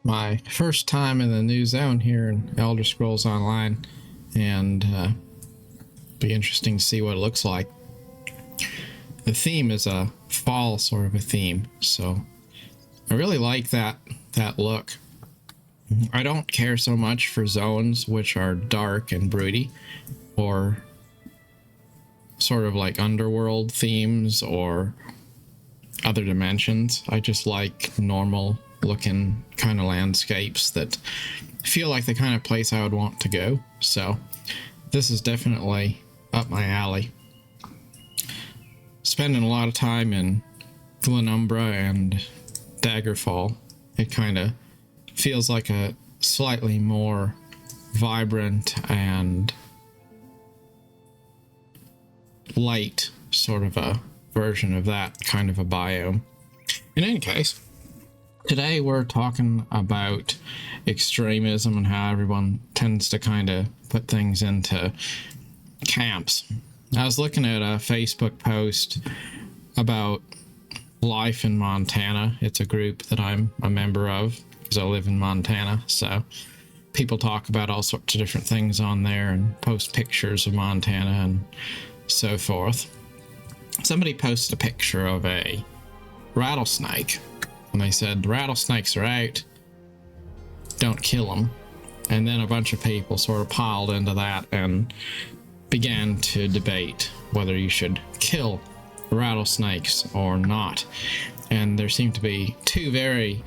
My first time in the new zone here in Elder Scrolls Online, and be interesting to see what it looks like. The theme is a fall sort of a theme, so I really like that look. I don't care so much for zones which are dark and broody, or sort of like underworld themes or other dimensions. I just like normal looking kind of landscapes that feel like the kind of place I would want to go. So this is definitely up my alley. Spending a lot of time in Glenumbra and Daggerfall, it kind of feels like a slightly more vibrant and light sort of a version of that kind of a biome. In any case, today we're talking about extremism and how everyone tends to kind of put things into camps. I was looking at a Facebook post about life in Montana. It's a group that I'm a member of because I live in Montana. So people talk about all sorts of different things on there and post pictures of Montana and so forth. Somebody posted a picture of a rattlesnake, and they said, rattlesnakes are out, don't kill them. And then a bunch of people sort of piled into that and began to debate whether you should kill rattlesnakes or not. And there seemed to be two very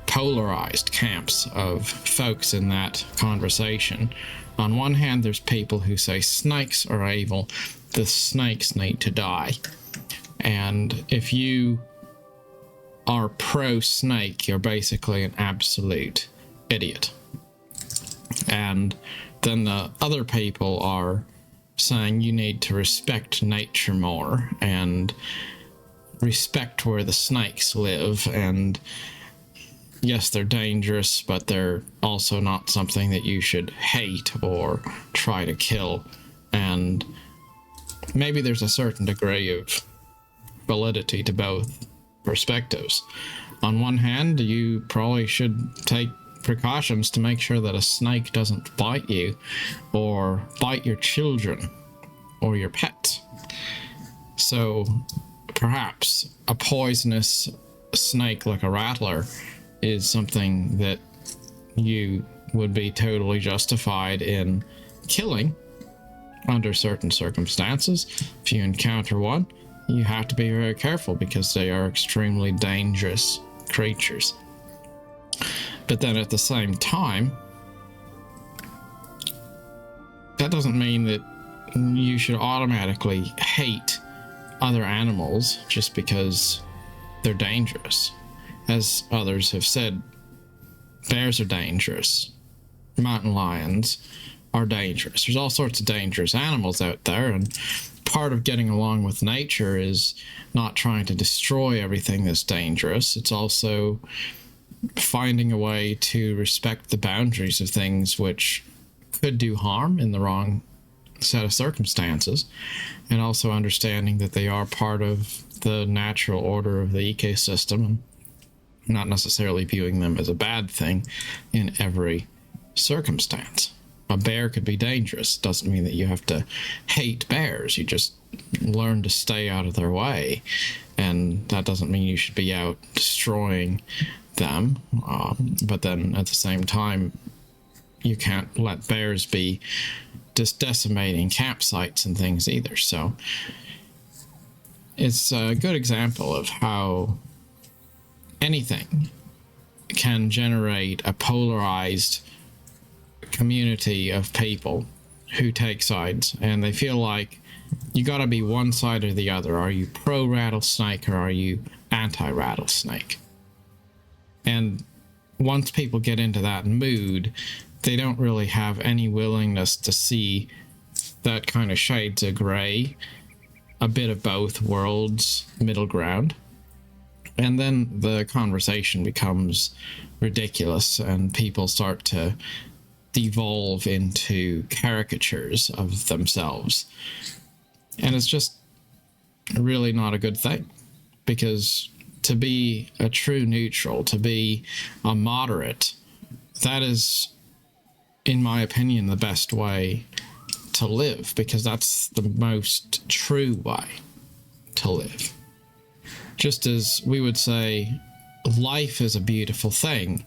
polarized camps of folks in that conversation. On one hand, there's people who say snakes are evil, the snakes need to die. And if you are pro-snake, you're basically an absolute idiot. And then the other people are saying you need to respect nature more and respect where the snakes live. And yes, they're dangerous, but they're also not something that you should hate or try to kill. And maybe there's a certain degree of validity to both perspectives. On one hand, you probably should take precautions to make sure that a snake doesn't bite you or bite your children or your pets. So perhaps a poisonous snake like a rattler is something that you would be totally justified in killing under certain circumstances. If you encounter one, you have to be very careful because they are extremely dangerous creatures. But then at the same time, that doesn't mean that you should automatically hate other animals just because they're dangerous. As others have said, bears are dangerous. Mountain lions are dangerous. There's all sorts of dangerous animals out there, and part of getting along with nature is not trying to destroy everything that's dangerous. It's also finding a way to respect the boundaries of things which could do harm in the wrong set of circumstances, and also understanding that they are part of the natural order of the ecosystem and not necessarily viewing them as a bad thing in every circumstance. A bear could be dangerous. Doesn't mean that you have to hate bears. You just learn to stay out of their way. And that doesn't mean you should be out destroying them. But then at the same time, you can't let bears be just decimating campsites and things either. So it's a good example of how anything can generate a polarized community of people who take sides, and they feel like you got to be one side or the other. Are you pro rattlesnake or are you anti rattlesnake? And once people get into that mood, they don't really have any willingness to see that kind of shades of gray, a bit of both worlds, middle ground. And then the conversation becomes ridiculous and people start to devolve into caricatures of themselves. And it's just really not a good thing, because to be a true neutral, to be a moderate, that is, in my opinion, the best way to live, because that's the most true way to live. Just as we would say, life is a beautiful thing,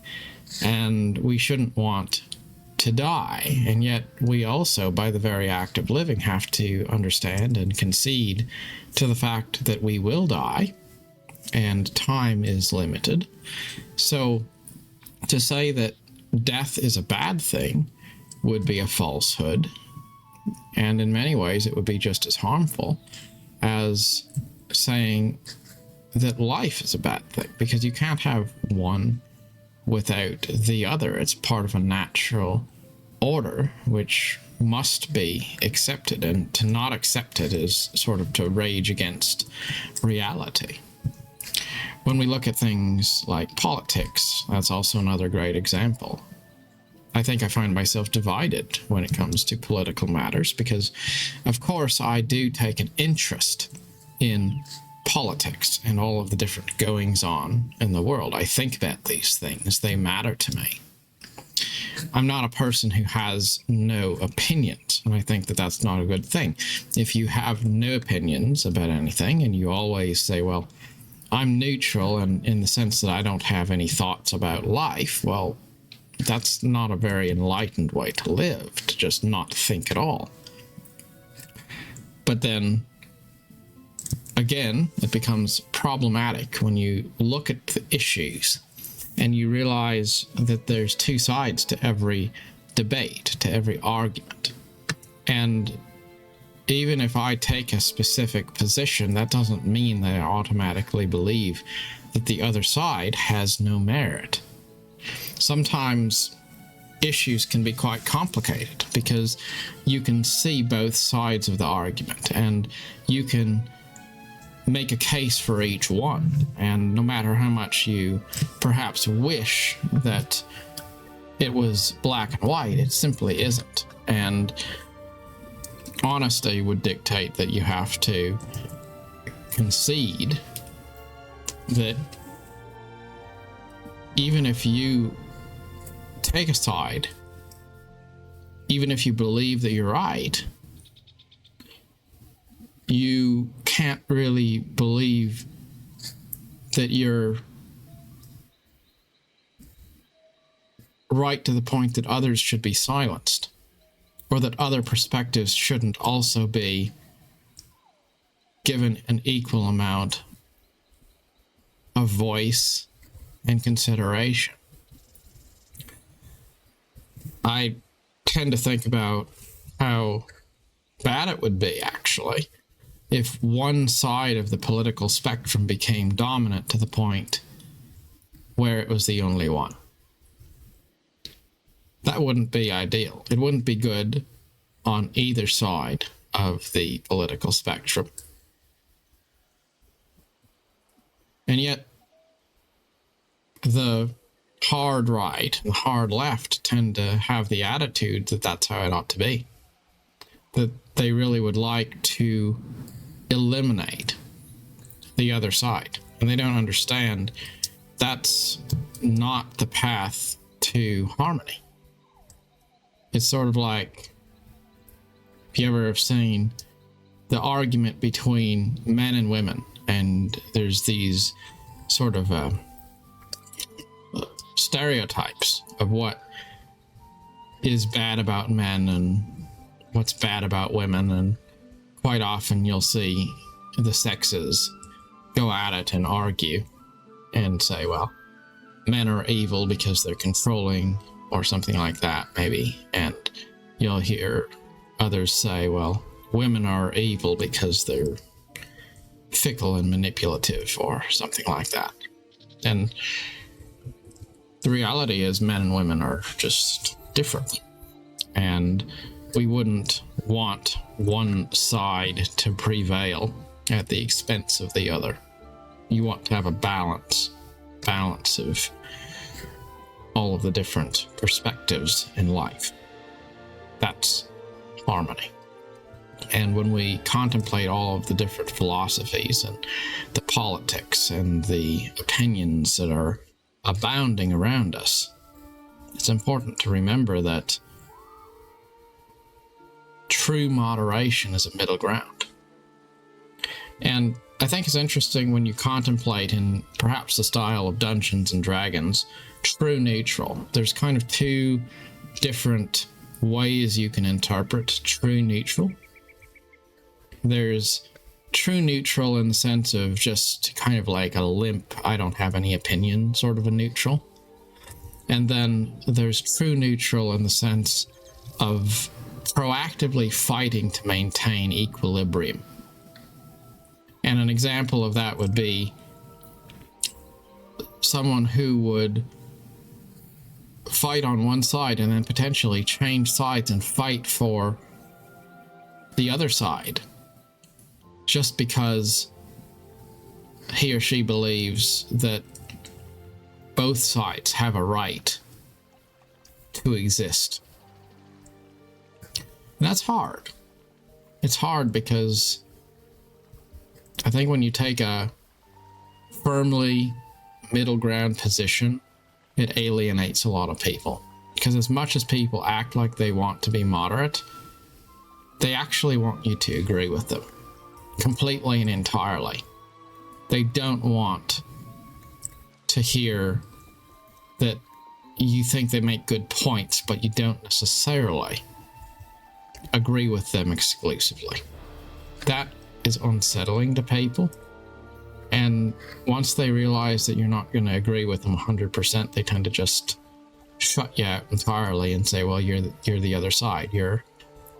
and we shouldn't want to die, and yet we also, by the very act of living, have to understand and concede to the fact that we will die, and time is limited. So to say that death is a bad thing would be a falsehood, and in many ways it would be just as harmful as saying that life is a bad thing, because you can't have one without the other. It's part of a natural order which must be accepted, and to not accept it is sort of to rage against reality. When we look at things like politics, that's also another great example. I think I find myself divided when it comes to political matters, because of course I do take an interest in politics and all of the different goings on in the world. I think about these things. They matter to me. I'm not a person who has no opinions, and I think that that's not a good thing. If you have no opinions about anything and you always say, well, I'm neutral, and in the sense that I don't have any thoughts about life, well, that's not a very enlightened way to live, to just not think at all. But then again, it becomes problematic when you look at the issues and you realize that there's two sides to every debate, to every argument. And even if I take a specific position, that doesn't mean that I automatically believe that the other side has no merit. Sometimes issues can be quite complicated because you can see both sides of the argument and you can make a case for each one. And no matter how much you perhaps wish that it was black and white, it simply isn't. And honesty would dictate that you have to concede that even if you take a side, even if you believe that you're right, you can't really believe that you're right to the point that others should be silenced, or that other perspectives shouldn't also be given an equal amount of voice and consideration. I tend to think about how bad it would be, actually, if one side of the political spectrum became dominant to the point where it was the only one. That wouldn't be ideal. It wouldn't be good on either side of the political spectrum. And yet, the hard right and the hard left tend to have the attitude that that's how it ought to be. That they really would like to eliminate the other side. And they don't understand that's not the path to harmony. It's sort of like, if you ever have seen the argument between men and women, and there's these sort of stereotypes of what is bad about men and what's bad about women, and quite often you'll see the sexes go at it and argue and say, well, men are evil because they're controlling, or something like that, maybe. And you'll hear others say, well, women are evil because they're fickle and manipulative, or something like that. And the reality is men and women are just different. And we wouldn't want one side to prevail at the expense of the other. You want to have a balance of all of the different perspectives in life. That's harmony. And when we contemplate all of the different philosophies and the politics and the opinions that are abounding around us, it's important to remember that true moderation is a middle ground. And I think it's interesting when you contemplate in perhaps the style of Dungeons and Dragons, true neutral. There's kind of two different ways you can interpret true neutral. There's true neutral in the sense of just kind of like a limp, I don't have any opinion sort of a neutral. And then there's true neutral in the sense of proactively fighting to maintain equilibrium. And an example of that would be someone who would fight on one side and then potentially change sides and fight for the other side just because he or she believes that both sides have a right to exist. And that's hard. It's hard because I think when you take a firmly middle ground position, it alienates a lot of people. Because as much as people act like they want to be moderate, they actually want you to agree with them completely and entirely. They don't want to hear that you think they make good points, but you don't necessarily agree with them exclusively. That is unsettling to people. And once they realize that you're not going to agree with them 100%, they tend to just shut you out entirely and say, well, you're the other side. You're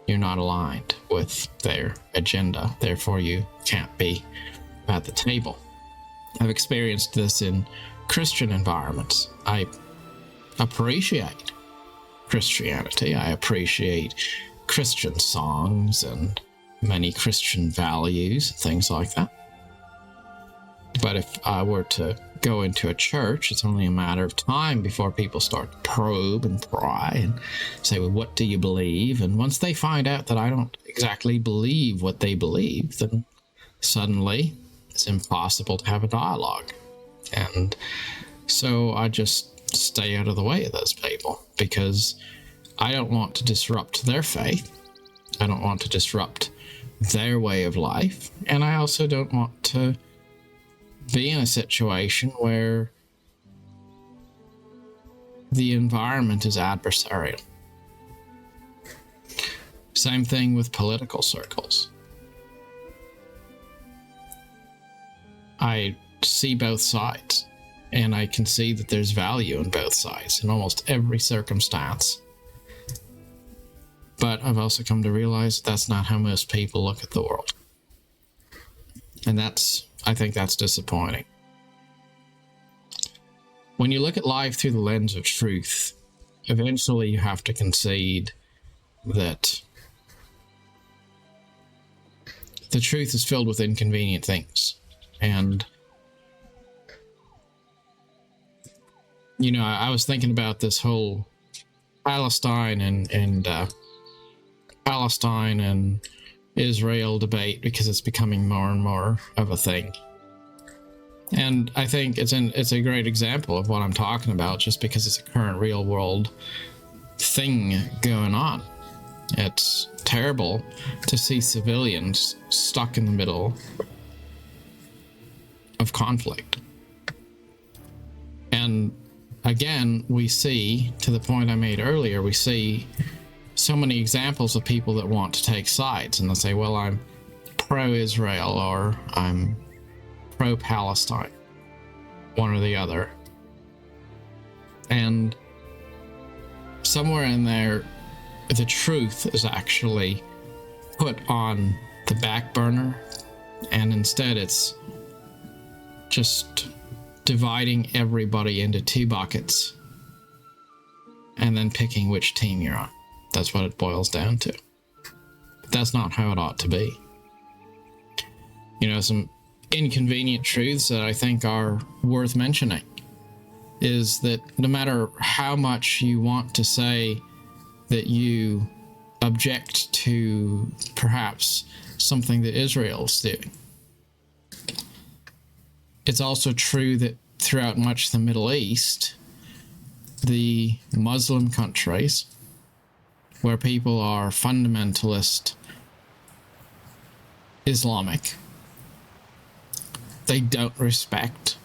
not aligned with their agenda. Therefore, you can't be at the table. I've experienced this in Christian environments. I appreciate Christianity. I appreciate Christian songs and many Christian values, things like that. But if I were to go into a church, it's only a matter of time before people start to probe and pry and say, well, what do you believe? And once they find out that I don't exactly believe what they believe, then suddenly it's impossible to have a dialogue. And so I just stay out of the way of those people because I don't want to disrupt their faith. I don't want to disrupt their way of life. And I also don't want to be in a situation where the environment is adversarial. Same thing with political circles. I see both sides, and I can see that there's value in both sides in almost every circumstance. But I've also come to realize that's not how most people look at the world. And I think that's disappointing. When you look at life through the lens of truth, eventually you have to concede that the truth is filled with inconvenient things. And, you know, I was thinking about this whole Palestine and Israel debate because it's becoming more and more of a thing. And I think it's a great example of what I'm talking about just because it's a current real world thing going on. It's terrible to see civilians stuck in the middle of conflict. And again, we see, to the point I made earlier, we see so many examples of people that want to take sides, and they'll say, well, I'm pro-Israel or I'm pro-Palestine, one or the other. And somewhere in there, the truth is actually put on the back burner, and instead it's just dividing everybody into two buckets and then picking which team you're on. That's what it boils down to. But that's not how it ought to be. You know, some inconvenient truths that I think are worth mentioning is that no matter how much you want to say that you object to perhaps something that Israel's doing. It's also true that throughout much of the Middle East, the Muslim countries, where people are fundamentalist Islamic, they don't respect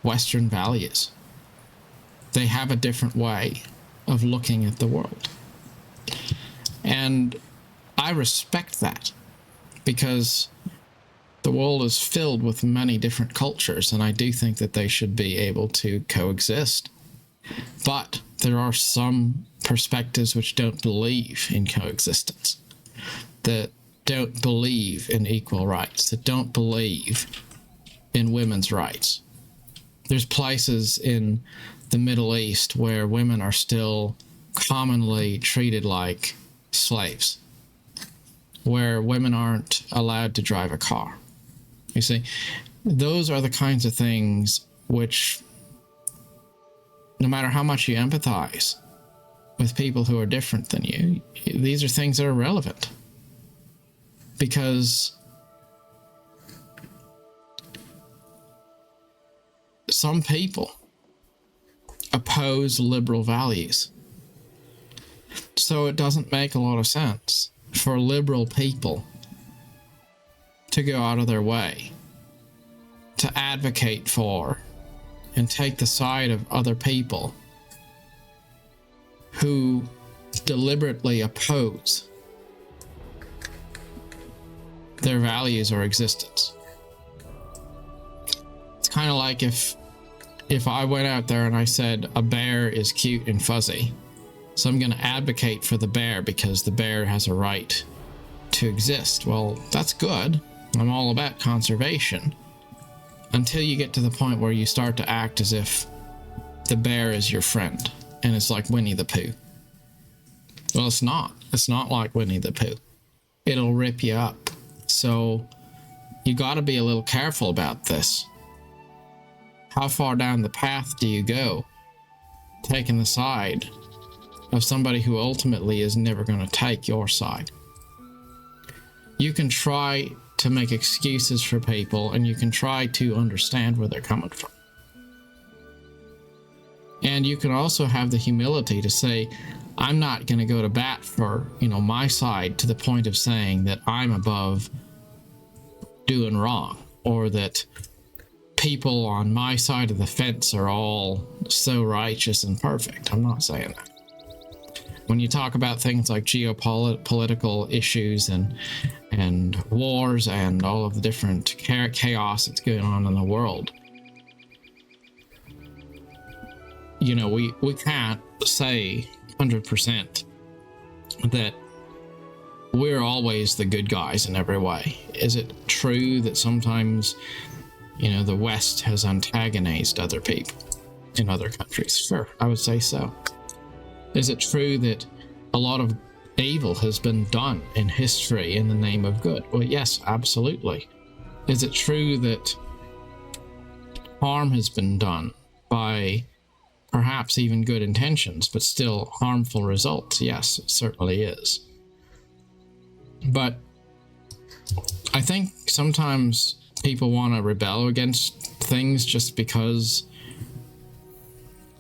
Western values. They have a different way of looking at the world. And I respect that, because the world is filled with many different cultures, and I do think that they should be able to coexist. But there are some perspectives which don't believe in coexistence, that don't believe in equal rights, that don't believe in women's rights. There's places in the Middle East where women are still commonly treated like slaves, where women aren't allowed to drive a car. You see, those are the kinds of things which, no matter how much you empathize with people who are different than you, these are things that are relevant. Because some people oppose liberal values. So it doesn't make a lot of sense for liberal people to go out of their way to advocate for and take the side of other people who deliberately oppose their values or existence. It's kind of like if I went out there and I said a bear is cute and fuzzy, so I'm going to advocate for the bear because the bear has a right to exist. Well, that's good. I'm all about conservation, until you get to the point where you start to act as if the bear is your friend and it's like Winnie the Pooh. Well, it's not. It's not like Winnie the Pooh. It'll rip you up. So you got to be a little careful about this. How far down the path do you go, taking the side of somebody who ultimately is never going to take your side? You can try to make excuses for people, and you can try to understand where they're coming from. And you can also have the humility to say, I'm not going to go to bat for, my side to the point of saying that I'm above doing wrong, or that people on my side of the fence are all so righteous and perfect. I'm not saying that. When you talk about things like geopolitical issues and wars and all of the different chaos that's going on in the world, we can't say 100% that we're always the good guys in every way. Is it true that sometimes, the West has antagonized other people in other countries? Sure, I would say so. Is it true that a lot of evil has been done in history in the name of good? Well, yes, absolutely. Is it true that harm has been done by perhaps even good intentions, but still harmful results? Yes, it certainly is. But I think sometimes people want to rebel against things just because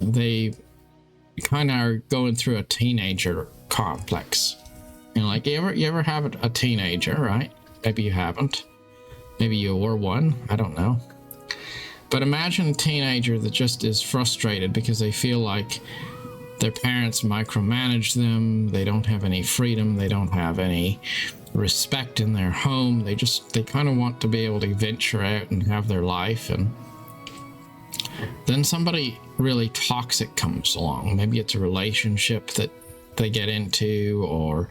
they kind of are going through a teenager complex. Like you ever have a teenager, right? Maybe you haven't. Maybe you were one. I don't know. But imagine a teenager that just is frustrated because they feel like their parents micromanage them. They don't have any freedom. They don't have any respect in their home. They kind of want to be able to venture out and have their life. And then somebody really toxic comes along. Maybe it's a relationship that they get into, or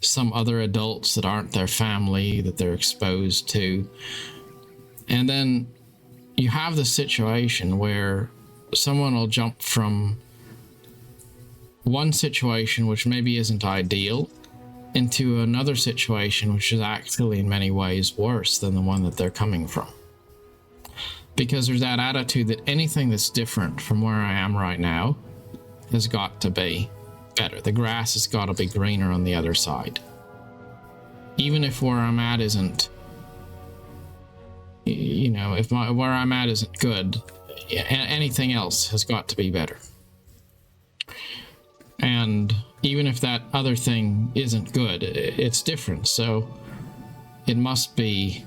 some other adults that aren't their family that they're exposed to. And then you have the situation where someone will jump from one situation which maybe isn't ideal into another situation which is actually in many ways worse than the one that they're coming from. Because there's that attitude that anything that's different from where I am right now has got to be better. The grass has got to be greener on the other side. Even if where I'm at isn't, if where I'm at isn't good, anything else has got to be better. And even if that other thing isn't good, it's different. So it must be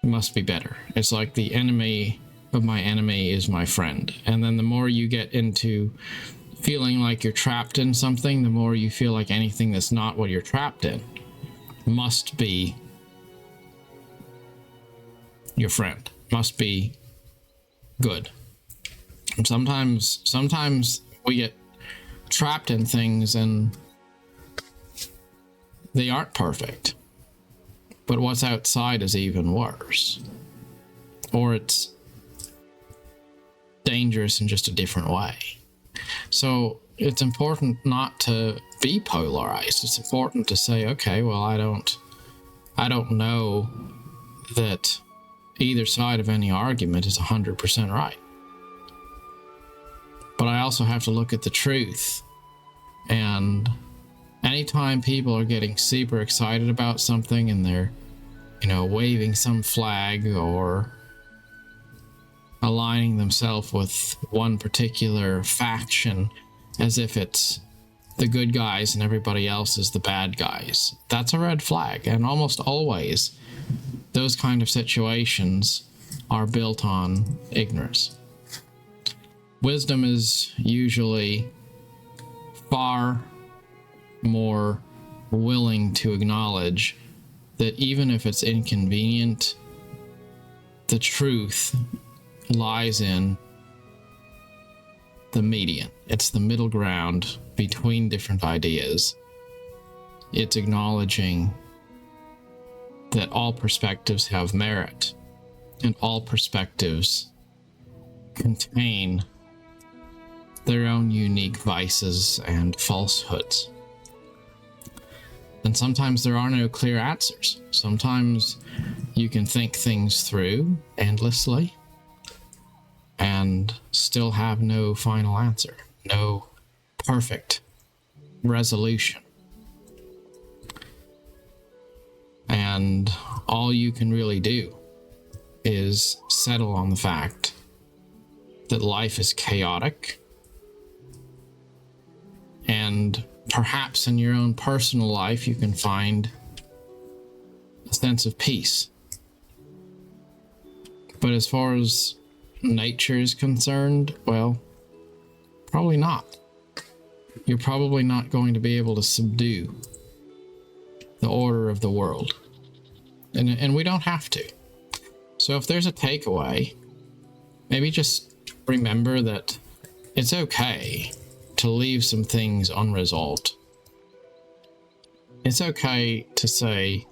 better. It's like the enemy of my enemy is my friend. And then the more you get into feeling like you're trapped in something, the more you feel like anything that's not what you're trapped in must be your friend, must be good. And sometimes we get trapped in things and they aren't perfect, but what's outside is even worse, or it's dangerous in just a different way. So it's important not to be polarized. It's important to say, okay, well, I don't know that either side of any argument is 100% right. But I also have to look at the truth. And anytime people are getting super excited about something and they're, waving some flag or aligning themselves with one particular faction as if it's the good guys and everybody else is the bad guys, that's a red flag. And almost always those kind of situations are built on ignorance. Wisdom is usually far more willing to acknowledge that even if it's inconvenient, the truth lies in the median. It's the middle ground between different ideas. It's acknowledging that all perspectives have merit and all perspectives contain their own unique vices and falsehoods. And sometimes there are no clear answers. Sometimes you can think things through endlessly and still have no final answer, no perfect resolution. And all you can really do is settle on the fact that life is chaotic, and perhaps in your own personal life you can find a sense of peace. But as far as nature is concerned, well, probably not. You're probably not going to be able to subdue the order of the world. And we don't have to. So if there's a takeaway, maybe just remember that it's okay to leave some things unresolved. It's okay to say,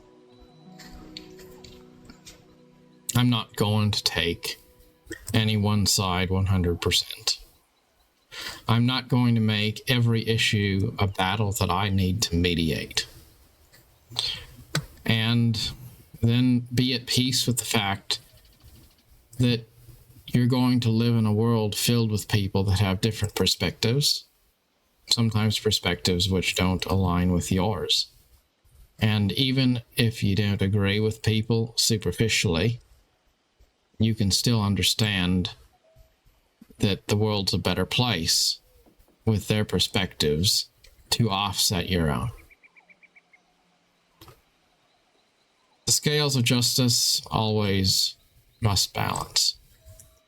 I'm not going to take any one side 100%. I'm not going to make every issue a battle that I need to mediate. And then be at peace with the fact that you're going to live in a world filled with people that have different perspectives, sometimes perspectives which don't align with yours. And even if you don't agree with people superficially, you can still understand that the world's a better place with their perspectives to offset your own. The scales of justice always must balance.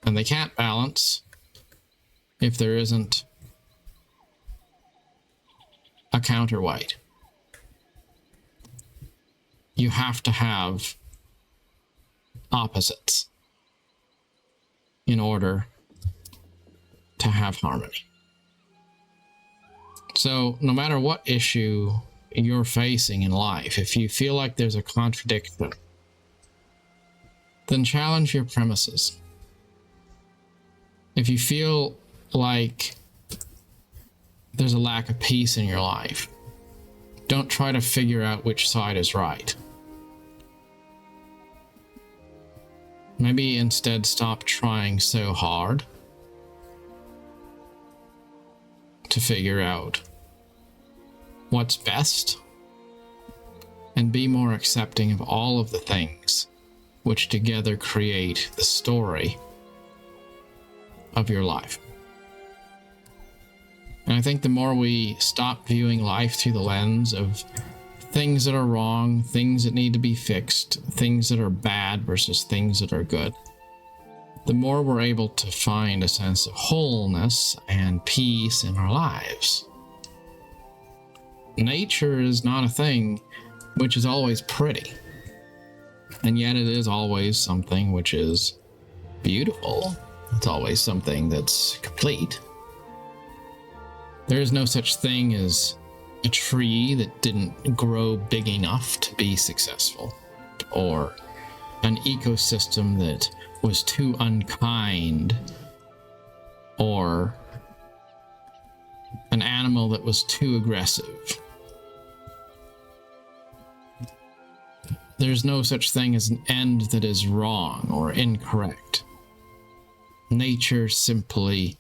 And they can't balance if there isn't a counterweight. You have to have opposites in order to have harmony. So no matter what issue you're facing in life, if you feel like there's a contradiction, then challenge your premises. If you feel like there's a lack of peace in your life, don't try to figure out which side is right. Maybe instead stop trying so hard. to figure out what's best and be more accepting of all of the things which together create the story of your life. And I think the more we stop viewing life through the lens of things that are wrong, things that need to be fixed, things that are bad versus things that are good, the more we're able to find a sense of wholeness and peace in our lives. Nature is not a thing which is always pretty, and yet it is always something which is beautiful. It's always something that's complete. There is no such thing as a tree that didn't grow big enough to be successful, or an ecosystem that was too unkind, or an animal that was too aggressive. There's no such thing as an end that is wrong or incorrect. Nature simply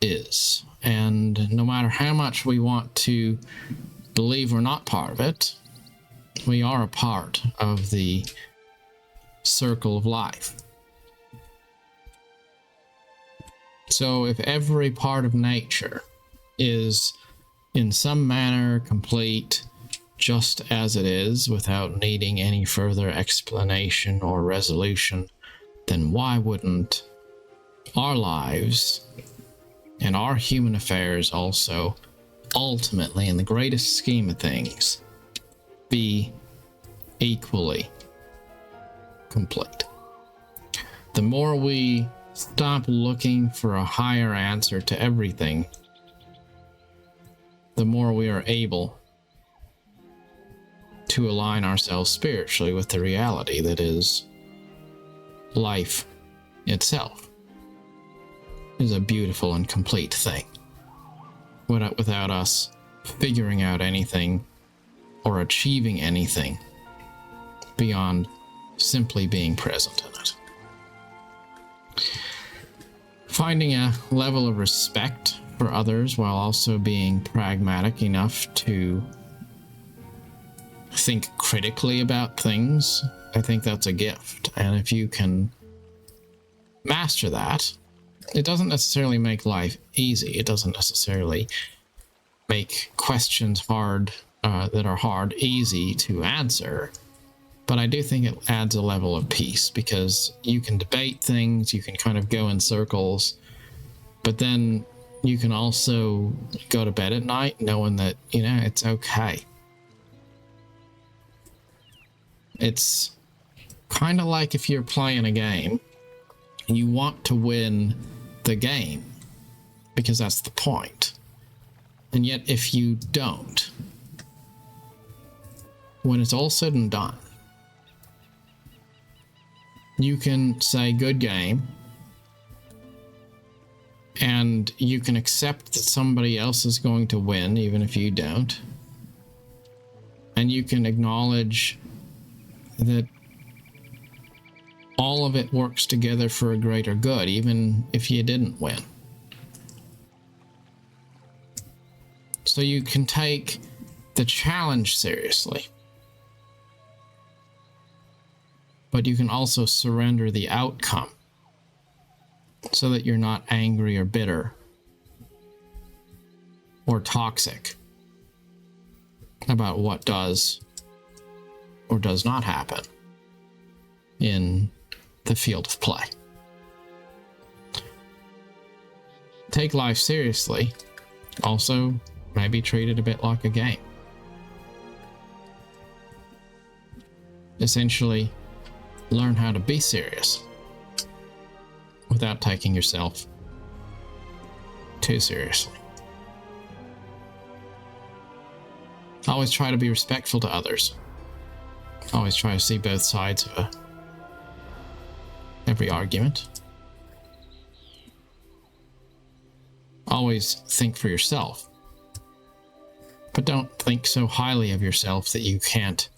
is. And no matter how much we want to believe we're not part of it, we are a part of the circle of life. So if every part of nature is in some manner complete just as it is without needing any further explanation or resolution, then why wouldn't our lives and our human affairs also ultimately, in the greatest scheme of things, be equally complete? The more we stop looking for a higher answer to everything, the more we are able to align ourselves spiritually with the reality that is life itself is a beautiful and complete thing, without us figuring out anything or achieving anything beyond simply being present in it. Finding a level of respect for others while also being pragmatic enough to think critically about things, I think that's a gift. And if you can master that, it doesn't necessarily make life easy. It doesn't necessarily make questions that are hard easy to answer. But I do think it adds a level of peace, because you can debate things, you can kind of go in circles, but then you can also go to bed at night knowing that, it's okay. It's kind of like if you're playing a game and you want to win the game, because that's the point. And yet if you don't, when it's all said and done, you can say good game, and you can accept that somebody else is going to win even if you don't, and you can acknowledge that all of it works together for a greater good, even if you didn't win. So you can take the challenge seriously, but you can also surrender the outcome so that you're not angry or bitter or toxic about what does or does not happen in the field of play. Take life seriously. Also, maybe treat it a bit like a game. Essentially, learn how to be serious without taking yourself too seriously. Always try to be respectful to others. Always try to see both sides of every argument. Always think for yourself, but don't think so highly of yourself that you can't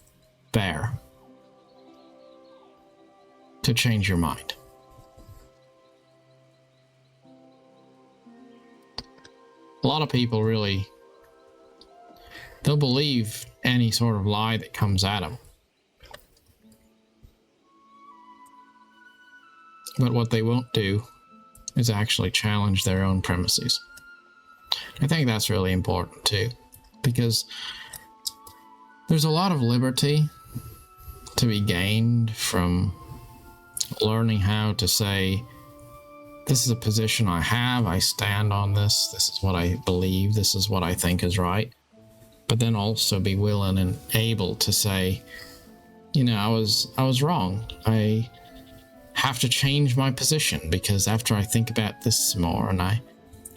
bear to change your mind. a lot of people really, they'll believe any sort of lie that comes at them. But what they won't do is actually challenge their own premises. I think that's really important too, because there's a lot of liberty to be gained from learning how to say, this is a position I have, I stand on this, this is what I believe, this is what I think is right. But then also be willing and able to say, you know, I was wrong. I have to change my position, because after I think about this more and I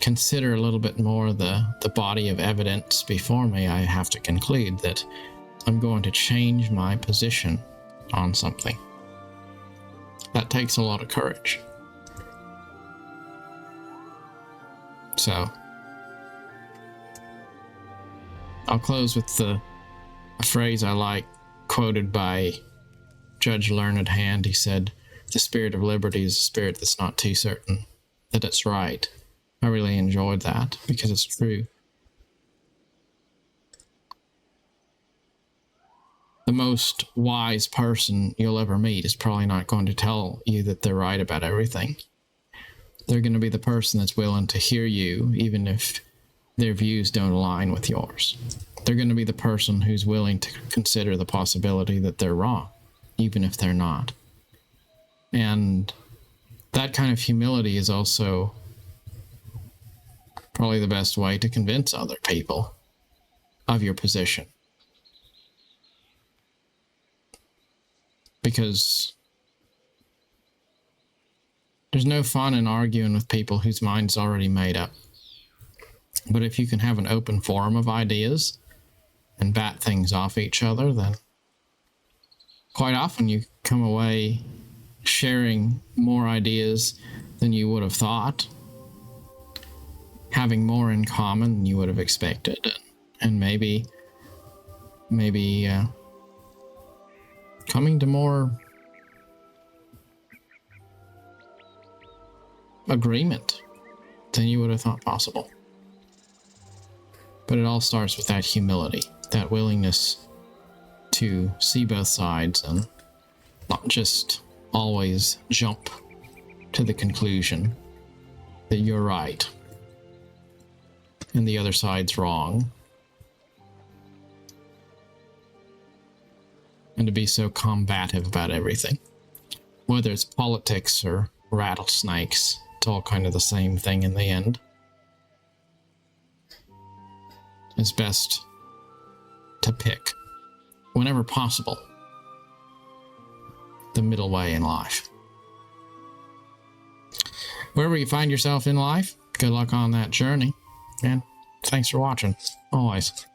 consider a little bit more the body of evidence before me, I have to conclude that I'm going to change my position on something. That takes a lot of courage. So, I'll close with a phrase I like, quoted by Judge Learned Hand. He said, "The spirit of liberty is a spirit that's not too certain that it's right." I really enjoyed that because it's true. The most wise person you'll ever meet is probably not going to tell you that they're right about everything. They're going to be the person that's willing to hear you, even if their views don't align with yours. They're going to be the person who's willing to consider the possibility that they're wrong, even if they're not. And that kind of humility is also probably the best way to convince other people of your position. Because there's no fun in arguing with people whose mind's already made up. But if you can have an open forum of ideas and bat things off each other, then quite often you come away sharing more ideas than you would have thought, having more in common than you would have expected, and maybe coming to more agreement than you would have thought possible. But it all starts with that humility, that willingness to see both sides and not just always jump to the conclusion that you're right and the other side's wrong. And to be so combative about everything. Whether it's politics or rattlesnakes, it's all kind of the same thing in the end. It's best to pick, whenever possible, the middle way in life. Wherever you find yourself in life, good luck on that journey, and thanks for watching, always.